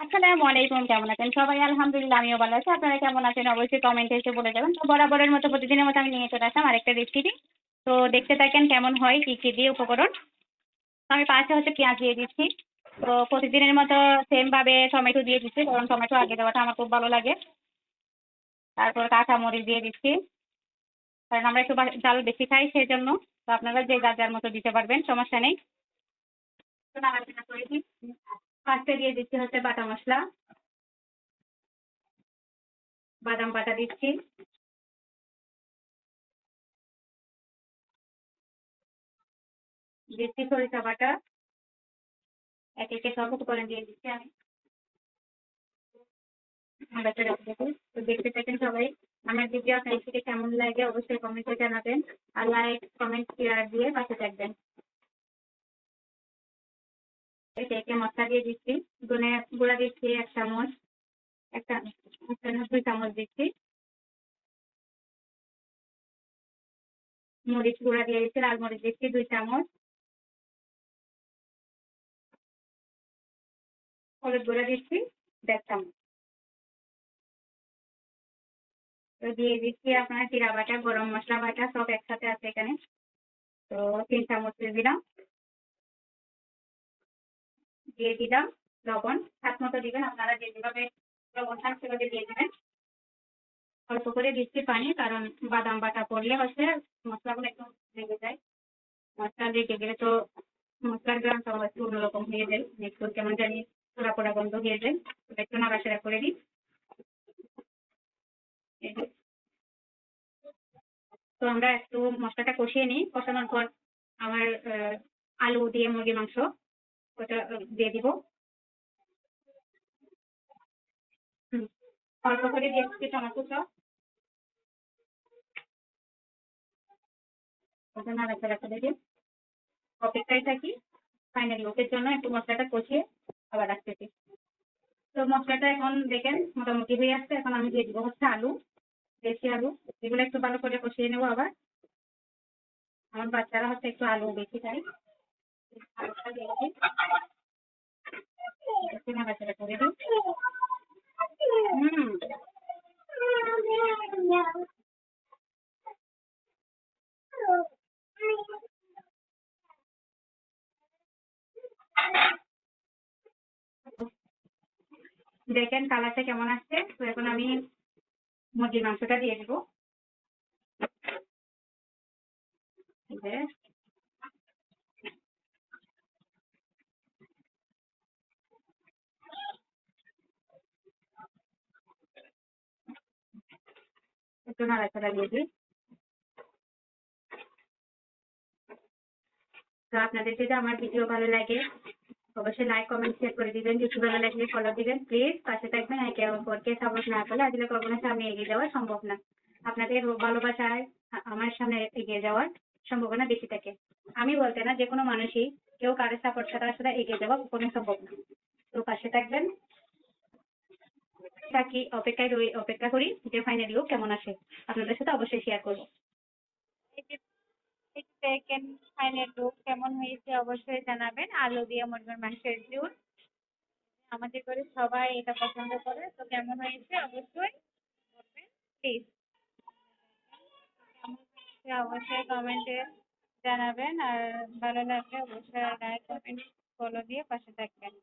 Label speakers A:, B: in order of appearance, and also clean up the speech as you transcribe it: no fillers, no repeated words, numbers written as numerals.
A: আসসালামু আলাইকুম। কেমন আছেন সবাই? আলহামদুলিল্লাহ আমিও ভালো আছি। আপনারা কেমন আছেন অবশ্যই কমেন্টে এসে বলে যাবেন। তো বরাবরের মতো প্রতিদিনের মতো আমি নিয়ে চলে আসলাম আরেকটা রেসিপি। তো দেখতে থাকেন কেমন হয়, কি দিয়ে উপকরণ। তো আমি পাশে পেঁয়াজ দিয়ে দিচ্ছি। তো প্রতিদিনের মতো সেম ভাবে টমেটো দিয়ে দিচ্ছি, কারণ টমেটো আগে দেওয়াটা আমার খুব ভালো লাগে। তারপর কাঁচামরিচ দিয়ে দিচ্ছি, কারণ আমরা একটু ঝাল বেশি খাই সেজন্য। তো আপনারা যে যার মতো দিতে পারবেন, সমস্যা নেই। তো নাড়াচাড়া করে দিই। ফার্স্টে দিয়ে দিচ্ছি বাটা মসলা। বাদাম বাটা দিচ্ছি, দিচ্ছি সরিষা বাটা। একে একে সব উপকরণ দিয়ে দিচ্ছি আমি। নাড়াচাড়া করে দিই। তো দেখতে থাকেন সবাই। আমার ভিডিও আপনাদের থেকে কেমন লাগে অবশ্যই কমেন্টে জানাবেন। আর লাইক কমেন্ট শেয়ার দিয়ে পাশে থাকবেন। একে একে মশলা দিয়ে দিচ্ছি। ধনে গুঁড়া দিচ্ছি 1 চামচ, একটা 2 চামচ দিচ্ছি। মরিচ গুঁড়া দিয়ে দিচ্ছি, লাল মরিচ দিচ্ছি 2 চামচ। হলুদ গুঁড়া দিচ্ছি 1.5 চামচ। তো দিয়ে দিচ্ছি আপনার জিরা বাটা, গরম মশলা বাটা সব একসাথে আছে এখানে। তো 3 চামচ দিয়ে দিলাম। দিয়ে দিলাম লবণ, স্বাদ মতো দিবেন। আপনারা যেভাবে লবণ খান সেভাবে দিয়ে দিবেন। অল্প করে দিচ্ছি পানি, কারণ বাদাম বাটা পড়লে মশলাগুলো একটু লেগে যায়। মশলা লেগে গেলে তো মশলার গ্রামটা একটু অন্যরকম হয়ে যায়, একটু কেমন জানি পোড়া পোড়া গন্ধ হয়ে যায়। ওটা একটু নাড়াচাড়া করে দিই। তো আমরা একটু মশলাটা কষিয়ে নিই। কষানোর পর আমার আলু দিয়ে মুরগির মাংস ওটা দিয়ে দিব। অল্প করে দিয়ে দিচ্ছি টমেটো সস। ওটা নাড়াচাড়া করে দিই। অপেক্ষায় থাকি ফাইনাল লুকের জন্য। একটু মশলাটা কষিয়ে আবার রাখতেছি। তো মশলাটা এখন দেখেন মোটামুটি হয়ে আসছে। এখন আমি দিয়ে দিব আলু, দেশি আলু। এগুলো একটু ভালো করে কষিয়ে নেবো আবার। আমার বাচ্চারা একটু আলু বেশি খায়। আলুটা দিয়ে দিই, একটু নাড়াচাড়া করে দিই। হুম, দেখেন কালারটা কেমন আসছে। তো এখন আমি মুরগির মাংসটা দিয়ে দিব। একটু নাড়াচাড়া দিয়ে দিই। তো আপনাদের যদি আমার ভিডিও ভালো লাগে অবশ্যই লাইক কমেন্ট শেয়ার করে দিবেন। কিছু ভালো লাগলে ফলো দিবেন প্লিজ। পাশে থাকবেন। একে অপরকে সাপোর্ট না করলে আসলে কখনো সামনে এগিয়ে যাওয়া সম্ভব না। আপনাদের ভালোবাসায় আমার সামনে এগিয়ে যাওয়ার সম্ভাবনা বেশি থাকে। আমি বলতে না, যে কোনো মানুষই কেউ কারো সাপোর্ট ছাড়া আসলে এগিয়ে যাওয়া কোনো সম্ভব না। তো পাশে থাকবেন। থাকি অপেক্ষা করি যে ফাইনাল লুক কেমন আসে। আপনাদের সাথে অবশ্যই শেয়ার করবো।
B: দেখেন ফাইনাল লুক কেমন হয়েছে অবশ্যই জানাবেন। আলু দিয়ে মুরগির মাংসের ঝোল, আমাদের ঘরে সবাই এটা পছন্দ করে। তো কেমন হয়েছে অবশ্যই বলবেন প্লিজ। কেমন হয়েছে অবশ্যই কমেন্টে জানাবেন। আর ভালো লাগলে অবশ্যই লাইক কমেন্ট ফলো দিয়ে পাশে থাকবেন।